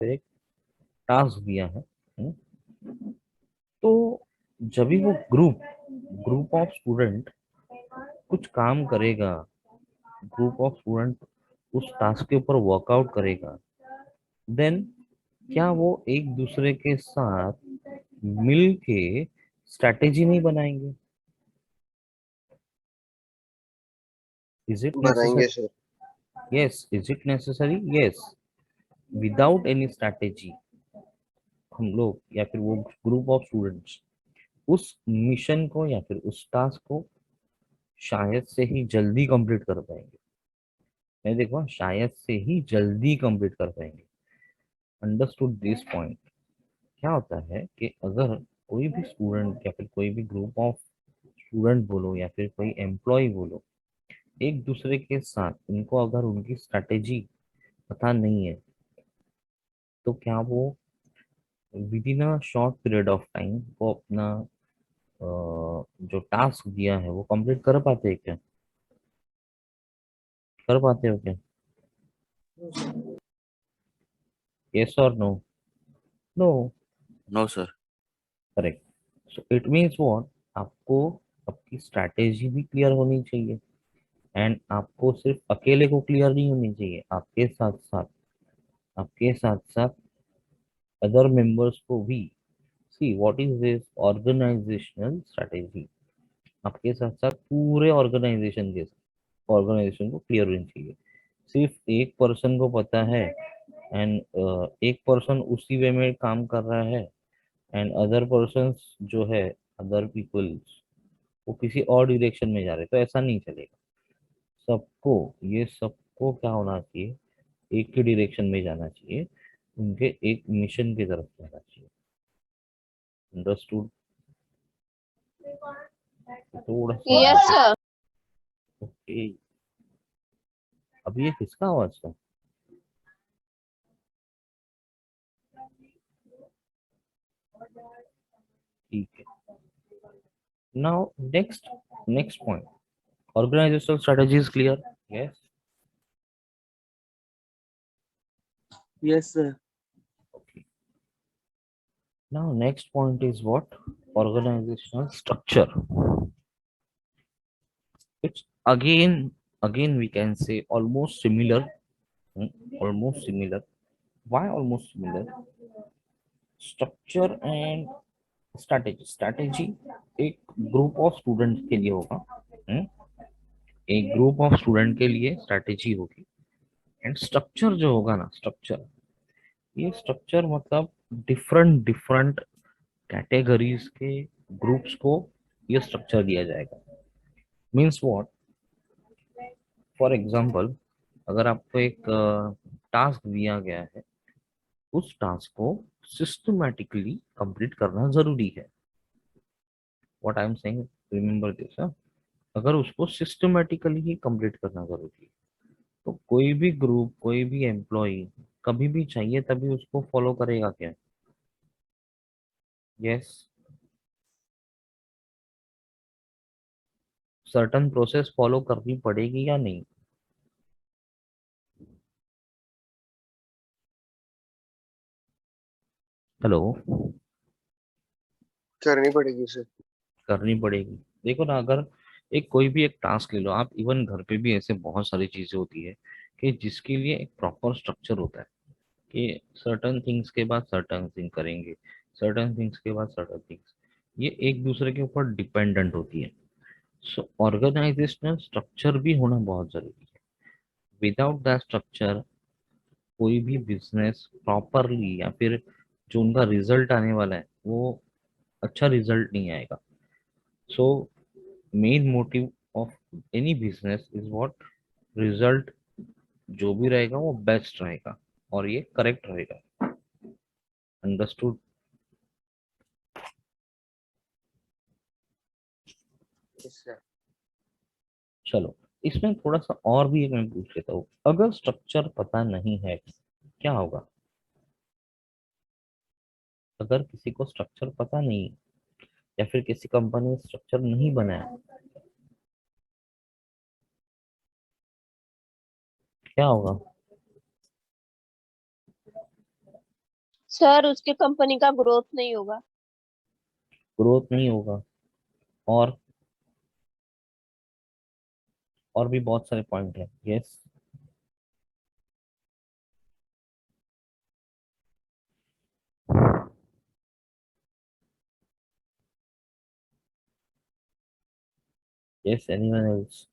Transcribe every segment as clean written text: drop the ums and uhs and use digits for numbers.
पे एक टास्क दिया है। तो जब भी वो ग्रुप ग्रुप ऑफ स्टूडेंट कुछ काम करेगा, ग्रुप ऑफ स्टूडेंट उस टास्क के ऊपर वर्कआउट करेगा, देन क्या वो एक दूसरे के साथ मिल के स्ट्रैटेजी नहीं बनाएंगे? इज इट बनाएंगे necessary? Sir. Yes. Is it necessary? Yes. Without any strategy हम लोग या फिर वो ग्रुप ऑफ स्टूडेंट्स उस मिशन को या फिर उस टास्क को शायद से ही जल्दी कंप्लीट कर पाएंगे। मैं देखो, शायद से ही जल्दी कंप्लीट कर पाएंगे। Understood this point? क्या होता है कि अगर कोई भी स्टूडेंट या फिर कोई भी ग्रुप ऑफ स्टूडेंट बोलो या फिर कोई एम्प्लॉय बोलो, एक दूसरे के साथ उनको अगर उनकी स्ट्रैटेजी पता नहीं है, तो क्या वो with in a short period of time वो अपना जो टास्क दिया है वो कंप्लीट कर पाते हैं क्या? कर पाते हो क्या? यस और no? No. No sir. Correct. So it means what? आपको आपकी स्ट्रैटेजी भी क्लियर होनी चाहिए, एंड आपको सिर्फ अकेले को क्लियर नहीं होनी चाहिए, आपके साथ साथ अदर मेंबर्स को भी। See what is this organisational strategy? आपके साथ साथ पूरे ऑर्गेनाइजेशन को क्लियर होनी चाहिए। सिर्फ एक पर्सन को पता है एंड एक पर्सन उसी वे में काम कर रहा है, एंड अदर पर्सन जो है, अदर पीपल्स, वो किसी और डायरेक्शन में जा रहे हैं, तो ऐसा नहीं चलेगा। सबको सबको क्या होना चाहिए? एक ही डायरेक्शन में जाना चाहिए, उनके एक मिशन की तरफ जाना चाहिए। अंडरस्टूड? थोड़ा सा यस सर। ओके। अब ये किसका आवाज था? ठीक है। Now next point, organizational strategy is clear? Yes. Yes sir. Okay. Now next point is what? Organizational structure. It's again we can say almost similar. hmm, Almost similar. Why almost similar? Structure and strategy एक group of student के लिए होगा। हम्म, एक group of student के लिए strategy होगी, and structure जो होगा ना, स्ट्रक्चर, ये स्ट्रक्चर मतलब डिफरेंट डिफरेंट कैटेगरीज के ग्रुप्स को ये स्ट्रक्चर दिया जाएगा। Means what? फॉर एग्जांपल, अगर आपको एक टास्क दिया गया है, उस टास्क को सिस्टमैटिकली कंप्लीट करना जरूरी है। What I am saying, remember this. अगर उसको सिस्टमैटिकली ही कंप्लीट करना जरूरी है, तो कोई भी ग्रुप, कोई भी एम्प्लॉय कभी भी चाहिए तभी उसको फॉलो करेगा क्या? यस। सर्टन प्रोसेस फॉलो करनी पड़ेगी या नहीं? हेलो? करनी पड़ेगी सर। करनी पड़ेगी। देखो ना, अगर एक कोई भी एक टास्क ले लो आप, इवन घर पे भी ऐसे बहुत सारी चीजें होती है कि जिसके लिए एक प्रॉपर स्ट्रक्चर होता है कि सर्टन थिंग्स के बाद सर्टन थिंग करेंगे, सर्टन थिंग्स के बाद सर्टन थिंग्स, ये एक दूसरे के ऊपर डिपेंडेंट होती है। सो ऑर्गेनाइजेशनल स्ट्रक्चर भी होना बहुत जरूरी है। विदाउट दैट स्ट्रक्चर कोई भी बिजनेस प्रॉपरली या फिर जो उनका रिजल्ट आने वाला है वो अच्छा रिजल्ट नहीं आएगा। So main motive of any business is what? Result जो भी रहेगा वो बेस्ट रहेगा और ये करेक्ट रहेगा। अंडरस्टूड? Yes sir. चलो, इसमें थोड़ा सा और भी एक मैं पूछ लेता हूँ, अगर स्ट्रक्चर पता नहीं है क्या होगा? अगर किसी को स्ट्रक्चर पता नहीं, या फिर किसी कंपनी ने स्ट्रक्चर नहीं बनाया, क्या होगा? सर उसके कंपनी का ग्रोथ नहीं होगा। ग्रोथ नहीं होगा। और और भी बहुत सारे पॉइंट है। यस। Yes, anyone else?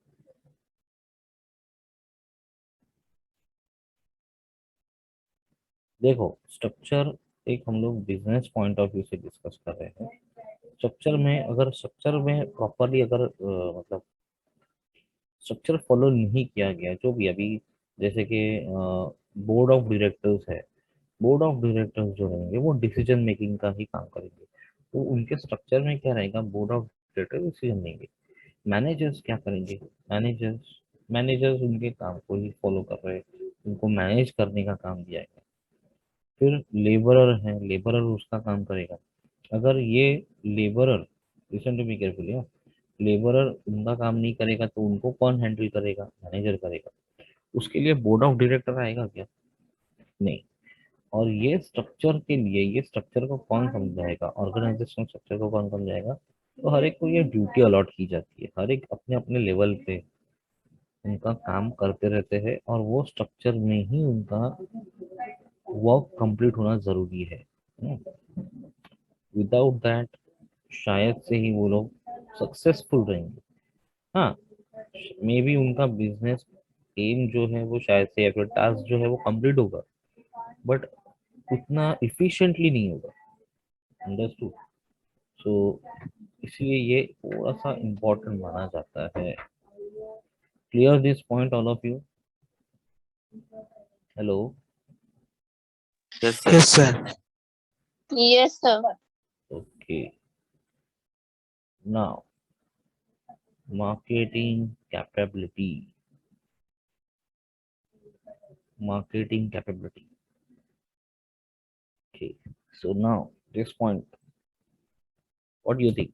देखो, स्ट्रक्चर एक हम लोग बिजनेस पॉइंट ऑफ व्यू से डिस्कस कर रहे हैं। स्ट्रक्चर में प्रॉपरली अगर मतलब स्ट्रक्चर फॉलो नहीं किया गया, जो भी अभी जैसे कि बोर्ड ऑफ डायरेक्टर्स है, बोर्ड ऑफ डायरेक्टर्स जो रहेंगे वो डिसीजन मेकिंग का ही काम करेंगे। तो उनके स्ट्रक्चर में क्या रहेगा, बोर्ड ऑफ डायरेक्टर डिसीजन लेंगे। मैनेजर्स क्या करेंगे, मैनेजर्स मैनेजर्स उनके काम को ही फॉलो कर रहे हैं, उनको मैनेज करने का काम दिया गया। फिर लेबरर है, लेबरर उसका काम करेगा। अगर ये labourer, listen to me carefully, labourer उनका काम नहीं करेगा तो उनको कौन हैंडल करेगा, मैनेजर करेगा। उसके लिए बोर्ड ऑफ डायरेक्टर आएगा क्या? नहीं। और ये स्ट्रक्चर को कौन समझाएगा, ऑर्गेनाइजेशन स्ट्रक्चर को कौन समझाएगा? तो हर एक को ये ड्यूटी अलॉट की जाती है, हर एक अपने अपने लेवल पे उनका काम करते रहते हैं, और वो स्ट्रक्चर में ही उनका वर्क कंप्लीट होना जरूरी है। विदाउट दैट शायद से ही वो लोग सक्सेसफुल रहेंगे। हाँ, मे बी उनका बिजनेस एम जो है वो शायद से या फिर टास्क जो है वो कंप्लीट होगा, बट उतना इफिशिएंटली नहीं होगा। अंडरस्टूड? सो इसलिए ये थोड़ा सा इम्पोर्टेंट माना जाता है। Clear this point all of you? Hello? Yes, sir. Yes, sir. Yes sir. Okay, now marketing capability. Marketing capability. Okay, so now this point, what do you think?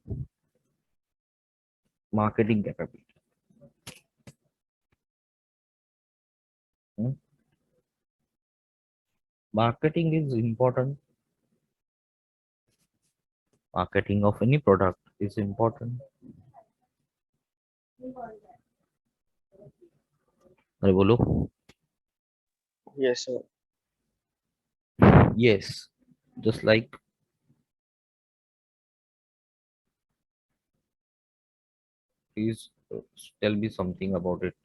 Marketing capability. Hmm? Marketing is important. Marketing of any product is important. अरे बोलो। Yes, sir. Yes, just like please tell me something about it.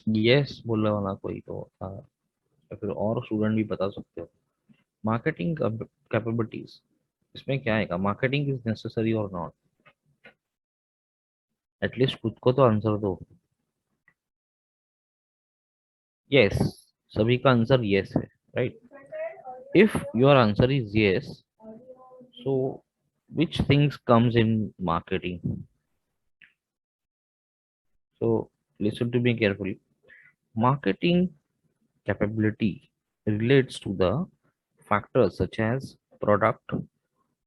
Yes बोलने वाला कोई तो था, या फिर और स्टूडेंट भी बता सकते हो। मार्केटिंग कैपेबिलिटीज, इसमें क्या आएगा, मार्केटिंग इज नेसेसरी और नॉट? एटलीस्ट खुद को तो आंसर दो। यस, सभी का आंसर यस है, right? If your answer is yes, so which things comes in marketing? So listen to me carefully. Marketing capability relates to the factors such as product,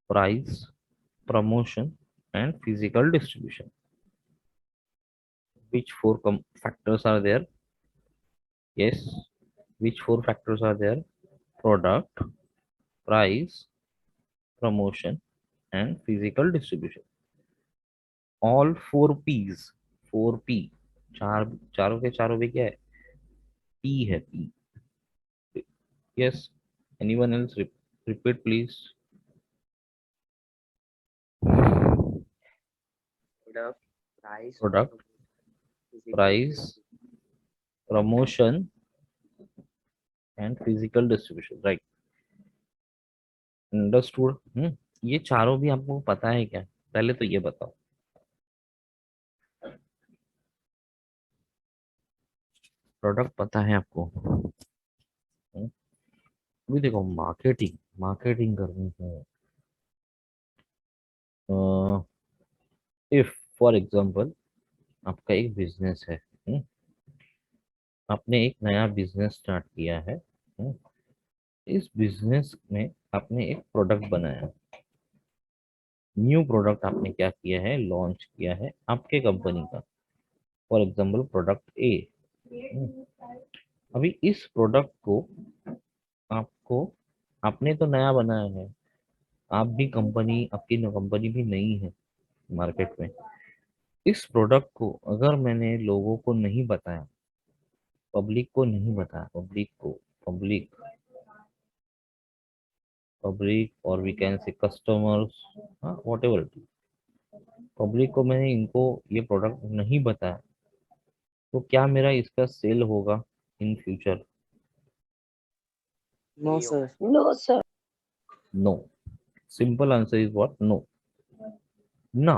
price, promotion, and physical distribution. Which four factors are there? Yes. Which four factors are there? Product, price, promotion, and physical distribution. All four P's. Four P, चार, चारों के चारों पे क्या है? P है, P. Yes, anyone else? Repeat please. Product, price, product, physical price, promotion and physical distribution, right? Understood? ये चारों भी आपको पता है क्या? पहले तो ये बताओ। प्रोडक्ट पता है आपको? हम्म, अभी देखो, मार्केटिंग मार्केटिंग करनी है। इफ फॉर एग्जांपल आपका एक बिजनेस है, आपने एक नया बिजनेस स्टार्ट किया है, इस बिजनेस में आपने एक प्रोडक्ट बनाया, न्यू प्रोडक्ट आपने क्या किया है, लॉन्च किया है आपके कंपनी का, फॉर एग्जांपल प्रोडक्ट ए। अभी इस प्रोडक्ट को आपको, आपने तो नया बनाया है, आप भी कंपनी, आपकी कंपनी भी नई है मार्केट में। इस प्रोडक्ट को अगर मैंने लोगों को नहीं बताया, पब्लिक को नहीं बताया, पब्लिक पब्लिक और we can say customers, whatever, public को मैंने इनको ये प्रोडक्ट नहीं बताया, तो क्या मेरा इसका सेल होगा in future? No, sir. No sir. No. Simple answer is what, no. ना,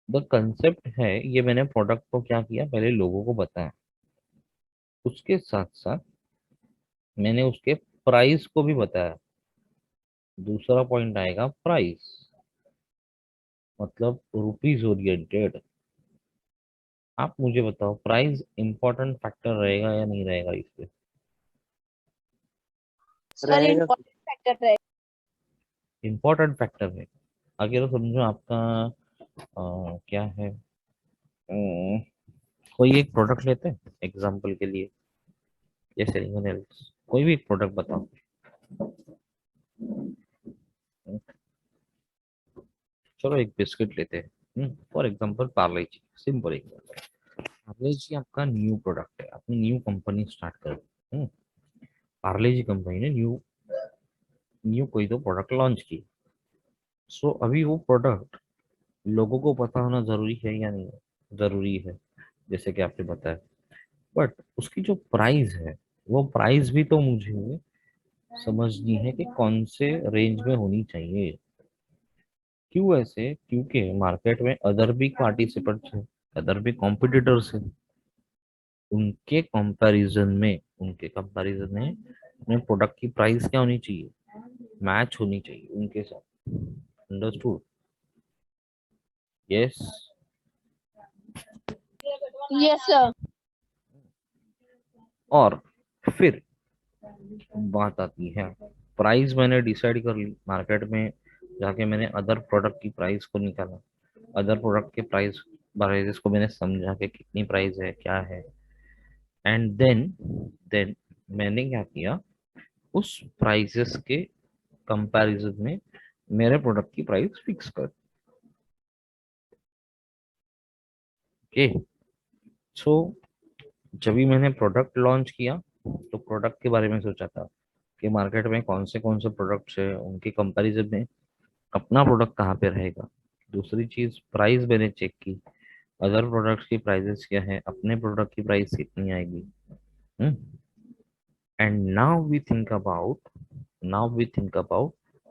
द कंसेप्ट है, ये मैंने प्रोडक्ट को क्या किया, पहले लोगों को बताया, उसके साथ साथ मैंने उसके प्राइस को भी बताया। दूसरा पॉइंट आएगा प्राइस, मतलब रुपीज ओरिएंटेड। आप मुझे बताओ, प्राइस इंपॉर्टेंट फैक्टर रहेगा या नहीं रहेगा इस पे? सर रहेगा। इम्पोर्टेंट फैक्टर है। इंपॉर्टेंट फैक्टर है। आगे तो समझो आपका क्या है, कोई एक प्रोडक्ट लेते हैं एग्जांपल के लिए, जैसे even else, कोई भी प्रोडक्ट बताओ। चलो एक बिस्किट लेते हैं, for example Parle G, simple example. Parle G आपका न्यू प्रोडक्ट है, आपने न्यू कंपनी स्टार्ट कर, पार्ले जी कंपनी ने न्यू न्यू कोई तो प्रोडक्ट लॉन्च की। सो अभी वो प्रोडक्ट लोगों को पता होना जरूरी है या नहीं है? जरूरी है, जैसे कि आपने बताया। बट उसकी जो प्राइस है, वो प्राइस भी तो मुझे समझनी है कि कौन से रेंज में होनी चाहिए। क्यों ऐसे? क्योंकि मार्केट में अदर भी पार्टिसिपेंट्स हैं, अदर भी कॉम्पिटिटर्स हैं। उनके कंपैरिजन में अपने प्रोडक्ट की प्राइस क्या होनी चाहिए, मैच होनी चाहिए उनके साथ। अंडरस्टूड? यस। Yes sir. और फिर बात आती है, प्राइस मैंने डिसाइड कर ली, मार्केट में जाके मैंने अदर प्रोडक्ट की प्राइस को निकाला, अदर प्रोडक्ट के प्राइसेस को मैंने समझा कि कितनी प्राइस है, क्या है। एंड देन मैंने क्या किया, उस प्राइसेस के कंपैरिजन में मेरे प्रोडक्ट की प्राइस फिक्स कर। ओके। सो जब भी मैंने प्रोडक्ट लॉन्च किया, तो प्रोडक्ट के बारे में सोचा था कि मार्केट में कौन से प्रोडक्ट्स है, उनके कंपैरिजन में अपना प्रोडक्ट कहाँ पे रहेगा। दूसरी चीज, प्राइस मैंने चेक की, अदर प्रोडक्ट्स की प्राइसेस क्या है, अपने प्रोडक्ट की प्राइस कितनी आएगी। And now we think about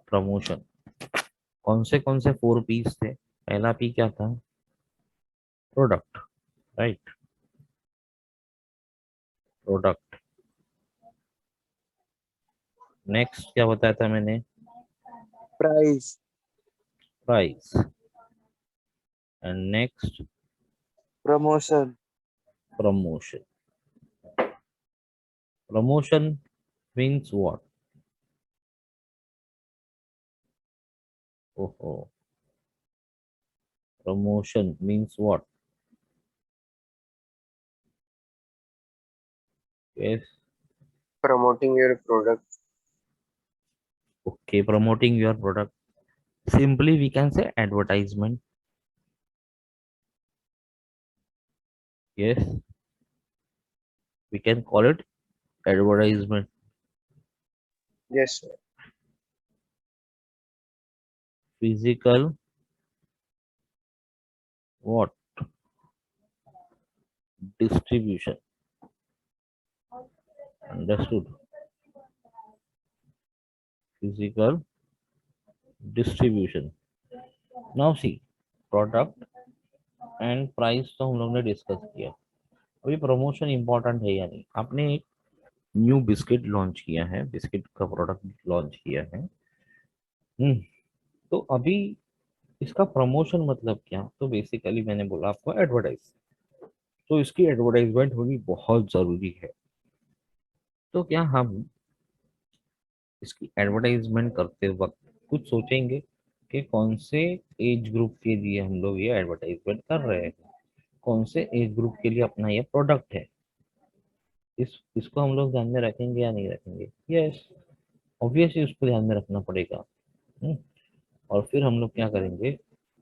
promotion. कौन से 4 पीस थे? पहला पी क्या था? Product, right? प्रोडक्ट। नेक्स्ट क्या बताया था मैंने? Price. Price. And next Promotion. Promotion. Promotion means what? ओहो, promotion means what? Yes. Promoting your product. Okay, promoting your product, simply we can say advertisement. Yes, we can call it advertisement. Yes, sir. Physical what? Distribution. Understood? Physical distribution. Now see, product and price तो हम लोग ने discuss किया। अभी promotion important है या नहीं? आपने एक न्यू बिस्किट लॉन्च किया है, बिस्किट का प्रोडक्ट लॉन्च किया है। तो अभी इसका प्रमोशन मतलब क्या? तो बेसिकली मैंने बोला आपको एडवर्टाइज, तो इसकी एडवर्टाइजमेंट होनी बहुत जरूरी है। तो क्या हम इसकी एडवर्टाइजमेंट करते वक्त कुछ सोचेंगे कि कौन से एज ग्रुप के लिए हम लोग ये एडवर्टाइजमेंट कर रहे हैं, कौन से एज ग्रुप के लिए अपना ये प्रोडक्ट है। इसको हम लोग ध्यान में रखेंगे या नहीं रखेंगे? यस, ऑब्वियसली उसको ध्यान में रखना पड़ेगा। हम्म, और फिर हम लोग क्या करेंगे,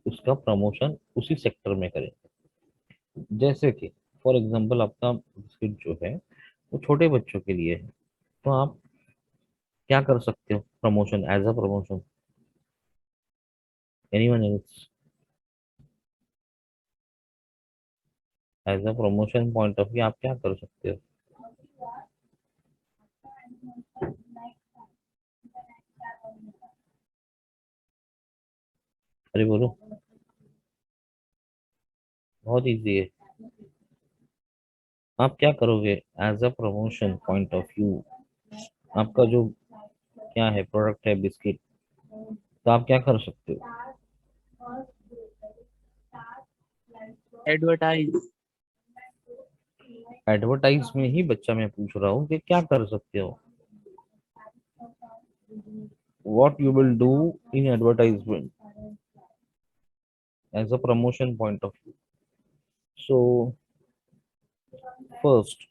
उसका प्रमोशन उसी सेक्टर में करेंगे। जैसे कि फॉर एग्जांपल आपका बिस्किट जो है वो छोटे बच्चों के लिए है, तो आप क्या कर सकते हो promotion, as a promotion? Anyone else? As a promotion point of view आप क्या कर सकते हो? अरे बोलो, बहुत इजी है। आप क्या करोगे as a promotion point of view? आपका जो क्या है, प्रोडक्ट है बिस्किट, तो आप क्या कर सकते हो? एडवर्टाइज। एडवर्टाइज में ही बच्चा मैं पूछ रहा हूँ कि क्या कर सकते हो, what you will do in advertisement as a promotion point of view. So first,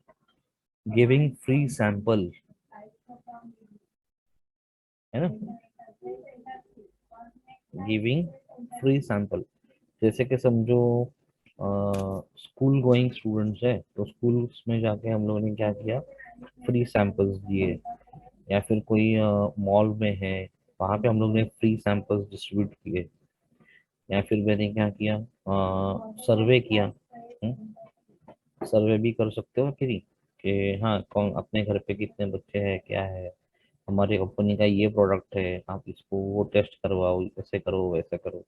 giving free sample, है ना, गिविंग फ्री सैंपल। जैसे कि समझो स्कूल गोइंग स्टूडेंट्स है, तो स्कूल्स में जाके हम लोगों ने क्या किया, फ्री सैंपल्स दिए। या फिर कोई मॉल में है, वहां पे हम लोग ने फ्री सैंपल्स डिस्ट्रीब्यूट किए। या फिर मैंने क्या किया, सर्वे किया। सर्वे भी कर सकते हो कि नहीं, कि हाँ कौन अपने घर पे कितने बच्चे हैं, क्या है, हमारी कंपनी का ये प्रोडक्ट है, आप इसको वो टेस्ट करवाओ, ऐसे करो वैसे करो।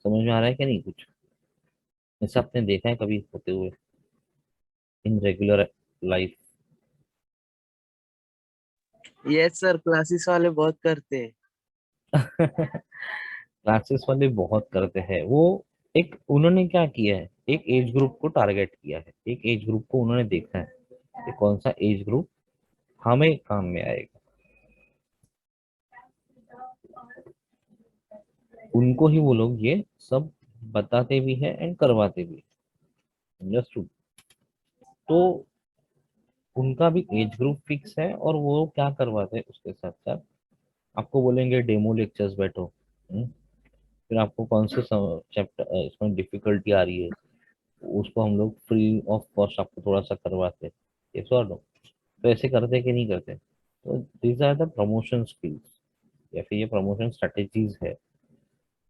समझ में आ रहा है कि नहीं कुछ? ऐसा आपने देखा है कभी होते हुए in regular life? Yes sir, classes वाले बहुत करते हैं। क्लासेस वाले बहुत करते हैं वो। एक उन्होंने क्या किया है, एक एज ग्रुप को टारगेट किया है, एक एज ग्रुप को उन्होंने देखा है कि कौन सा एज ग्रुप हमें काम में आएगा। उनको ही वो लोग ये सब बताते भी है एंड करवाते भी। अंडरस्टूड? तो उनका भी एज ग्रुप फिक्स है और वो क्या करवाते हैं उसके साथ साथ आपको बोलेंगे डेमो लेक्चर्स बैठो। फिर आपको कौन से चैप्टर इसमें डिफिकल्टी आ रही है, उसको हम लोग फ्री ऑफ कॉस्ट आपको थोड़ा सा करवाते हैं। ये सो लो, तो ऐसे करते कि नहीं करते? तो these are the promotion skills, या फिर ये प्रमोशन स्ट्रेटेजीज है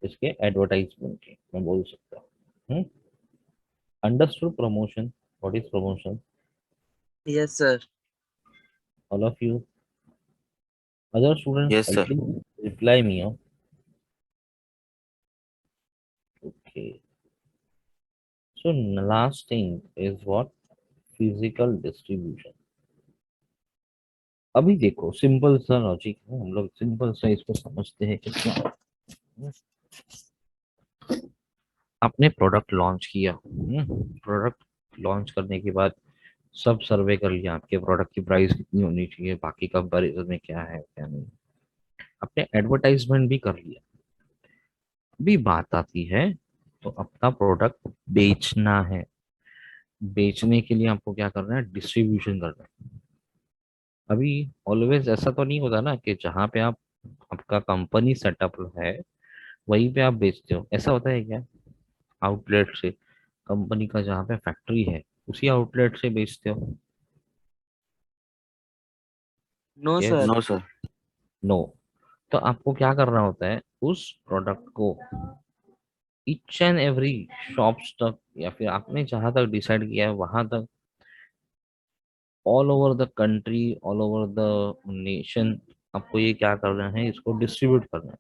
इसके एडवर्टाइजमेंट के, मैं बोल सकता हूँ। Understood promotion? What is promotion? Yes sir. All of you, other students yes sir. Reply me. Okay, so last thing is what, physical distribution. अभी देखो सिंपल सा लॉजिक है, हम लोग सिंपल सा इसको समझते हैं कि क्या है। आपने प्रोडक्ट लॉन्च किया, प्रोडक्ट लॉन्च करने के बाद सब सर्वे कर लिया, आपके प्रोडक्ट की प्राइस कितनी होनी चाहिए, बाकी कंपैरिजन में क्या है क्या नहीं, आपने एडवर्टाइजमेंट भी कर लिया। अभी बात आती है तो अपना प्रोडक्ट बेचना है। बेचने के लिए आपको क्या करना है, डिस्ट्रीब्यूशन करना है। अभी ऑलवेज ऐसा तो नहीं होता ना कि जहाँ पे आप आपका कंपनी सेटअप है वहीं पे आप बेचते हो, ऐसा होता है क्या? आउटलेट से, कंपनी का जहाँ पे फैक्ट्री है उसी आउटलेट से बेचते हो? No yes? Sir. No sir. No. तो आपको क्या करना होता है, उस प्रोडक्ट को ईच एंड एवरी शॉप्स तक, या फिर आपने जहां तक डिसाइड किया है वहां तक, all over the country, all over the nation, आपको ये क्या करना है, इसको डिस्ट्रीब्यूट करना है।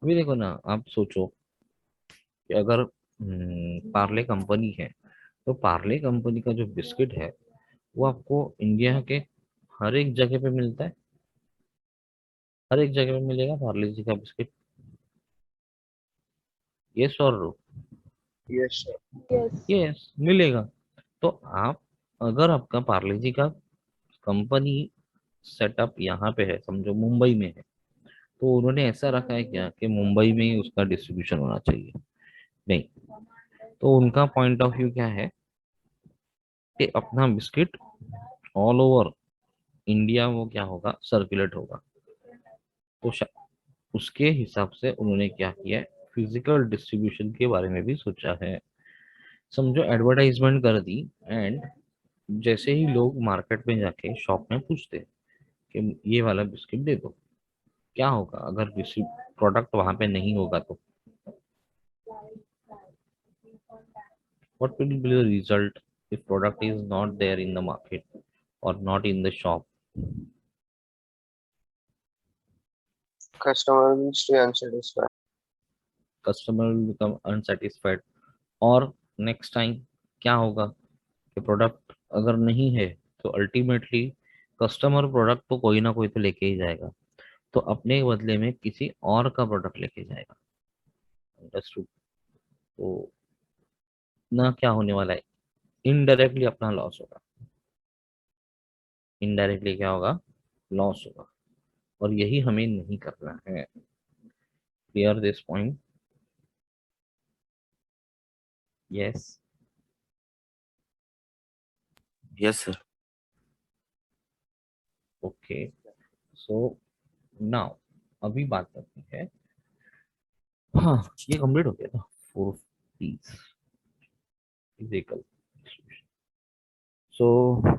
अभी देखो ना, आप सोचो कि अगर पार्ले कंपनी है, तो पार्ले कंपनी का जो बिस्किट है वो आपको इंडिया के हर एक जगह पे मिलता है। हर एक जगह पे मिलेगा पार्ले जी का बिस्किट। यस और no? Yes sir. Yes. Yes, मिलेगा। तो आप, अगर आपका पार्ले जी का कंपनी सेटअप यहाँ पे है, समझो मुंबई में है, तो उन्होंने ऐसा रखा है क्या कि मुंबई में ही उसका डिस्ट्रीब्यूशन होना चाहिए? नहीं। तो उनका पॉइंट ऑफ व्यू क्या है कि अपना बिस्किट ऑल ओवर इंडिया वो क्या होगा, सर्कुलेट होगा। तो उसके हिसाब से उन्होंने क्या किया है, फिजिकल डिस्ट्रीब्यूशन के बारे में भी सोचा है। समझो एडवर्टाइजमेंट कर दी, एंड जैसे ही लोग मार्केट में जाके शॉप में पूछते हैं कि ये वाला बिस्किट दे दो, क्या होगा अगर किसी प्रोडक्ट वहां पे नहीं होगा तो? What will be the result if product is not there in the market or not in the shop? Customer will stay unsatisfied. Customer will become unsatisfied, और नेक्स्ट टाइम क्या होगा कि प्रोडक्ट अगर नहीं है तो अल्टीमेटली कस्टमर प्रोडक्ट तो कोई ना कोई तो लेके ही जाएगा, तो अपने बदले में किसी और का प्रोडक्ट लेके जाएगा। अंडरस्टूड? तो ना क्या होने वाला है, इनडायरेक्टली अपना लॉस होगा। इनडायरेक्टली क्या होगा, लॉस होगा। और यही हमें नहीं करना है। Clear this point? Yes. Yes sir. Okay. So now अभी बात करते हैं। हाँ, ये कंप्लीट हो गया था, 4 P's, physical distribution. So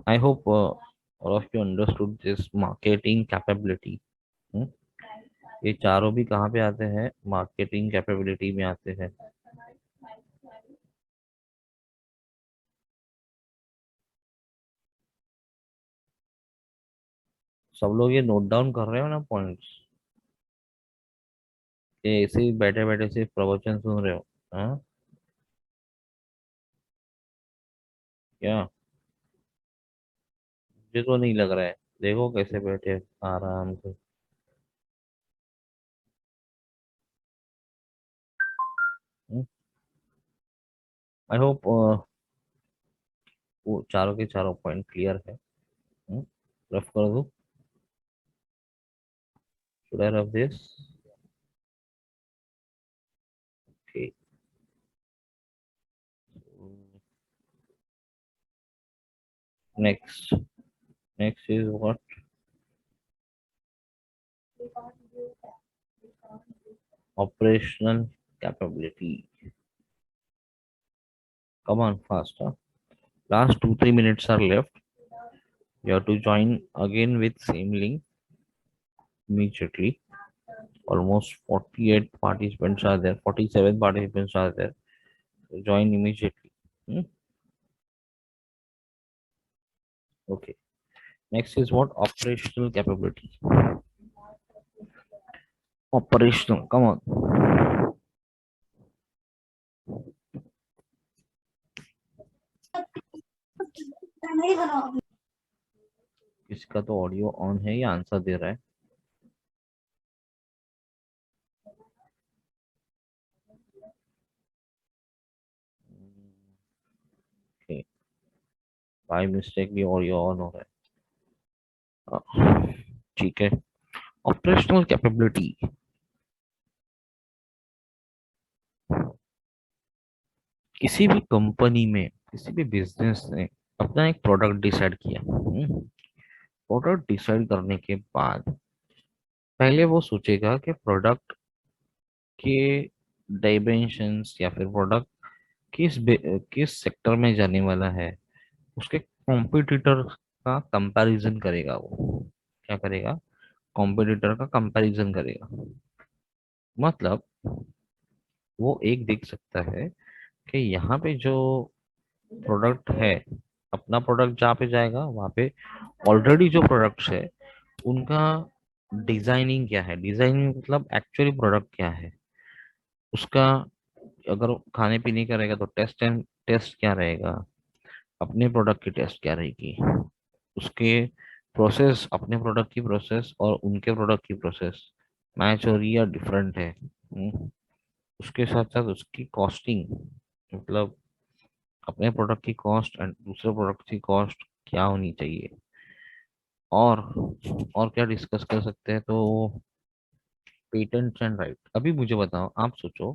I hope all of you understood this marketing capability. hmm? ये चारों भी कहाँ पे आते हैं, मार्केटिंग कैपेबिलिटी में आते हैं। सब लोग ये नोट डाउन कर रहे हो ना पॉइंट्स? ये ऐसे ही बैठे बैठे सिर्फ प्रवचन सुन रहे हो? हाँ, क्या? मुझे तो नहीं लग रहा है। देखो कैसे बैठे आराम से। आई होप वो चारों के चारों पॉइंट क्लियर है। रफ कर दो? Should I rough this? Okay. Next, next is what? Operational capability. Come on, faster. Last 2-3 minutes are left. You have to join again with same link immediately. Almost 48 participants are there. 47 participants are there. So join immediately. Hmm? Okay. Next is what? Operational capability. Operational. Come on. किसका तो audio on है या answer दे रहा है? Okay. By mistake भी audio on हो रहा है। ठीक है। Operational capability. किसी भी कंपनी में, किसी भी बिजनेस ने अपना एक प्रोडक्ट डिसाइड किया। प्रोडक्ट डिसाइड करने के बाद पहले वो सोचेगा कि प्रोडक्ट के डायमेंशंस या फिर प्रोडक्ट किस सेक्टर में जाने वाला है, उसके कॉम्पिटिटर का कंपैरिजन करेगा। वो क्या करेगा, कॉम्पिटिटर का कंपैरिजन करेगा। मतलब वो एक देख सकता है कि यहाँ पे जो प्रोडक्ट है, अपना प्रोडक्ट जहाँ पे जाएगा वहाँ पे ऑलरेडी जो प्रोडक्ट्स है उनका डिजाइनिंग क्या है, डिजाइनिंग मतलब एक्चुअली प्रोडक्ट क्या है उसका। अगर खाने पीने का रहेगा तो टेस्ट एंड टेस्ट क्या रहेगा, अपने प्रोडक्ट की टेस्ट क्या रहेगी, उसके प्रोसेस, अपने प्रोडक्ट की प्रोसेस और उनके प्रोडक्ट की प्रोसेस मैच हो रही है या डिफरेंट है। उसके साथ साथ उसकी कॉस्टिंग, मतलब अपने प्रोडक्ट की कॉस्ट एंड दूसरे प्रोडक्ट की कॉस्ट क्या होनी चाहिए। और क्या डिस्कस कर सकते हैं, तो पेटेंट एंड राइट। अभी मुझे बताओ, आप सोचो,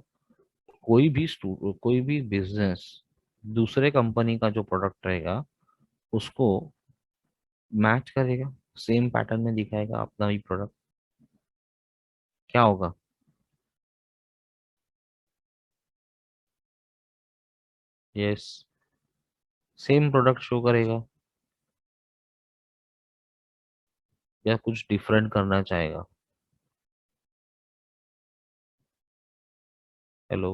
कोई भी बिजनेस दूसरे कंपनी का जो प्रोडक्ट रहेगा उसको मैच करेगा, सेम पैटर्न में दिखाएगा अपना ही प्रोडक्ट, क्या होगा? यस, सेम प्रोडक्ट शो करेगा या कुछ डिफरेंट करना चाहेगा? हेलो।